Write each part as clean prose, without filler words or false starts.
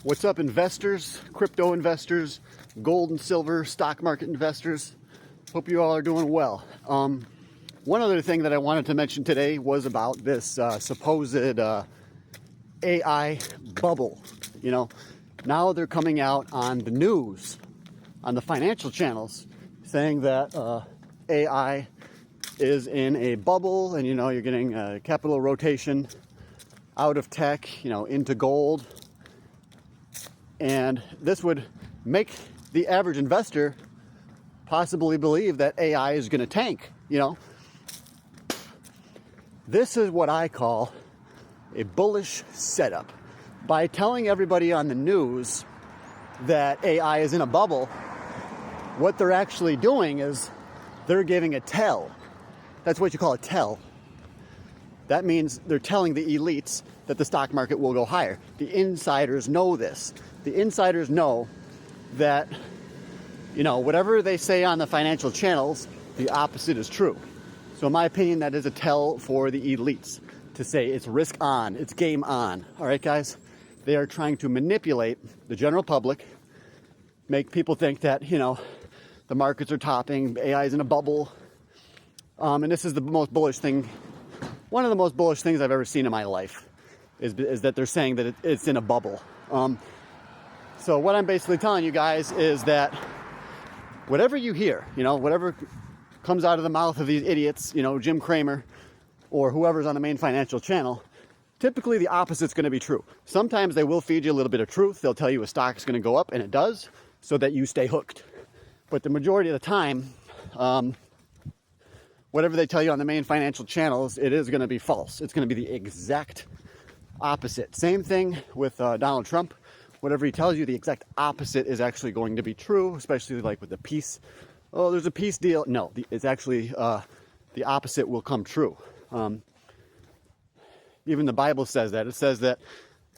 What's up, investors, crypto investors, gold and silver, stock market investors? Hope you all are doing well. One other thing that I wanted to mention today was about this supposed AI bubble. You know, now they're coming out on the news, on the financial channels, saying that AI is in a bubble, and you're getting a capital rotation out of tech, into gold. And this would make the average investor possibly believe that AI is going to tank, This is what I call a bullish setup. By telling everybody on the news that AI is in a bubble, what they're actually doing is they're giving a tell. That's what you call a tell. That means they're telling the elites that the stock market will go higher. The insiders know this. The insiders know that, whatever they say on the financial channels, the opposite is true. So in my opinion, that is a tell for the elites to say it's risk on, it's game on. All right, guys? They are trying to manipulate the general public, make people think that, the markets are topping, AI is in a bubble. And this is the most bullish thing, one of the most bullish things I've ever seen in my life, is that they're saying that it's in a bubble. So what I'm basically telling you guys is that whatever you hear, whatever comes out of the mouth of these idiots, Jim Cramer or whoever's on the main financial channel, typically the opposite's going to be true. Sometimes they will feed you a little bit of truth. They'll tell you a stock's going to go up, and it does, so that you stay hooked. But the majority of the time, whatever they tell you on the main financial channels, it is going to be false. It's going to be the exact opposite. Same thing with Donald Trump. Whatever he tells you, the exact opposite is actually going to be true, especially like with the peace. Oh, there's a peace deal. No, it's actually the opposite will come true. Even the Bible says that. It says that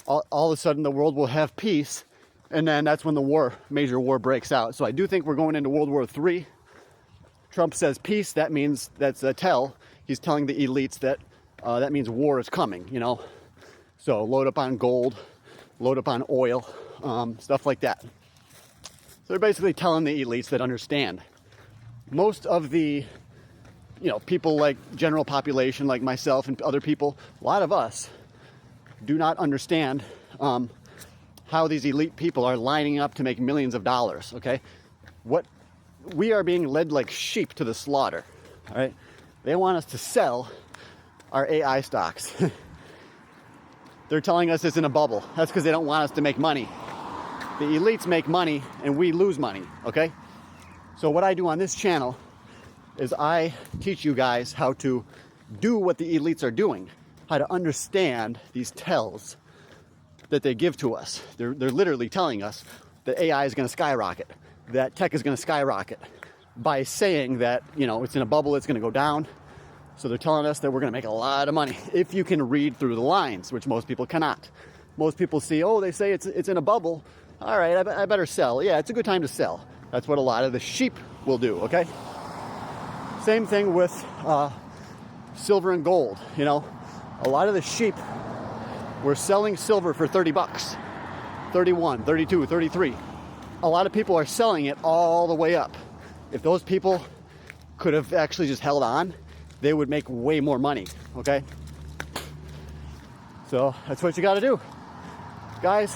all of a sudden the world will have peace, and then that's when the major war breaks out. So I do think we're going into World War III. Trump says peace. That means that's a tell. He's telling the elites that that means war is coming, So load up on gold, load up on oil, stuff like that. So they're basically telling the elites that understand. Most of the, people like general population, like myself and other people, a lot of us do not understand how these elite people are lining up to make millions of dollars, okay? We are being led like sheep to the slaughter, all right? They want us to sell our AI stocks. They're telling us it's in a bubble. That's because they don't want us to make money. The elites make money and we lose money, okay? So what I do on this channel is I teach you guys how to do what the elites are doing, how to understand these tells that they give to us. They're literally telling us that AI is going to skyrocket, that tech is going to skyrocket by saying that, it's in a bubble, it's going to go down. So they're telling us that we're going to make a lot of money if you can read through the lines, which most people cannot. Most people see, they say it's in a bubble. All right, I better sell. Yeah, it's a good time to sell. That's what a lot of the sheep will do, okay? Same thing with silver and gold, A lot of the sheep were selling silver for $30, 31, 32, 33. A lot of people are selling it all the way up. If those people could have actually just held on, they would make way more money, okay? So that's what you got to do. Guys,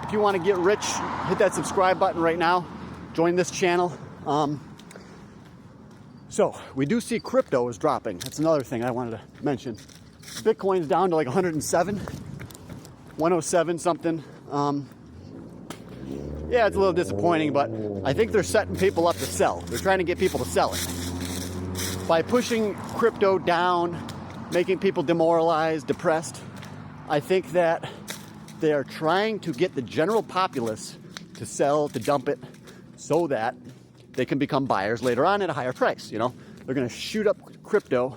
if you want to get rich, hit that subscribe button right now. Join this channel. So we do see crypto is dropping. That's another thing I wanted to mention. Bitcoin's down to like 107, 107 something. Yeah, it's a little disappointing, but I think they're setting people up to sell. They're trying to get people to sell it. By pushing crypto down, making people demoralized, depressed, I think that they are trying to get the general populace to sell, to dump it, so that they can become buyers later on at a higher price, They're going to shoot up crypto.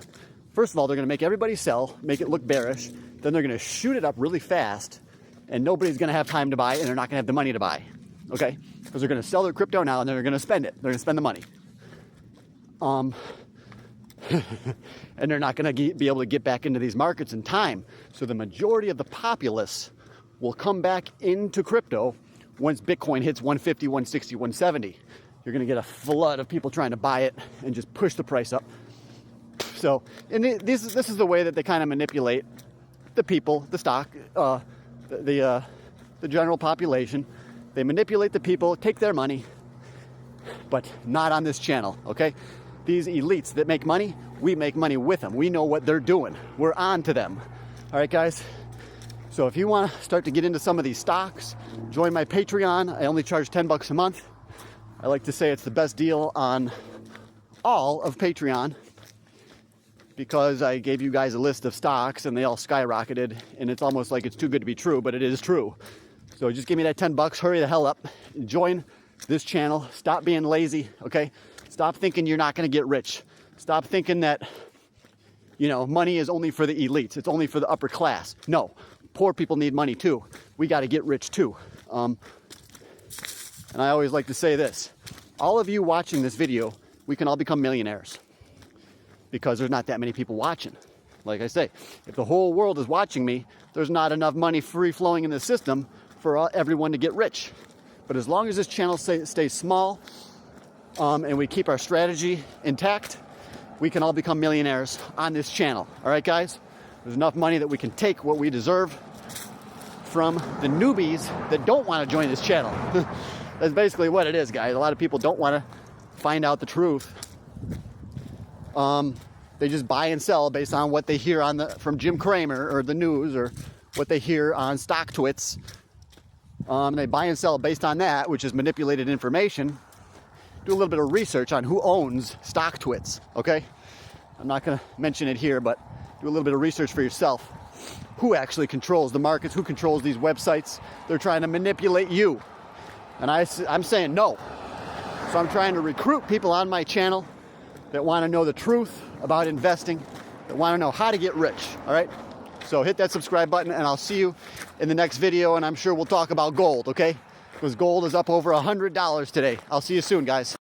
First of all, they're going to make everybody sell, make it look bearish. Then they're going to shoot it up really fast, and nobody's going to have time to buy, and they're not going to have the money to buy, okay? Because they're going to sell their crypto now, and then they're going to spend it. They're going to spend the money. And they're not going to be able to get back into these markets in time. So the majority of the populace will come back into crypto once Bitcoin hits 150, 160, 170. You're going to get a flood of people trying to buy it and just push the price up. So, and this is the way that they kind of manipulate the people, the stock, the general population. They manipulate the people, take their money, but not on this channel, okay? These elites that make money, we make money with them. We know what they're doing. We're on to them. All right, guys? So if you want to start to get into some of these stocks, join my Patreon. I only charge $10 a month. I like to say it's the best deal on all of Patreon because I gave you guys a list of stocks and they all skyrocketed, and it's almost like it's too good to be true, but it is true. So just give me that $10, hurry the hell up, join this channel, stop being lazy, okay? Stop thinking you're not gonna get rich. Stop thinking that, you know, money is only for the elites, it's only for the upper class. No, poor people need money too. We gotta get rich too. And I always like to say this, all of you watching this video, we can all become millionaires because there's not that many people watching. Like I say, if the whole world is watching me, there's not enough money free flowing in the system for everyone to get rich. But as long as this channel stays small and we keep our strategy intact, we can all become millionaires on this channel. All right, guys? There's enough money that we can take what we deserve from the newbies that don't want to join this channel. That's basically what it is, guys. A lot of people don't want to find out the truth. They just buy and sell based on what they hear from Jim Cramer or the news or what they hear on StockTwits. They buy and sell based on that, which is manipulated information. Do a little bit of research on who owns StockTwits, okay? I'm not going to mention it here, but do a little bit of research for yourself. Who actually controls the markets? Who controls these websites? They're trying to manipulate you. And I'm saying no. So I'm trying to recruit people on my channel that want to know the truth about investing, that want to know how to get rich, all right? So hit that subscribe button and I'll see you in the next video, and I'm sure we'll talk about gold, okay? Because gold is up over $100 today. I'll see you soon, guys.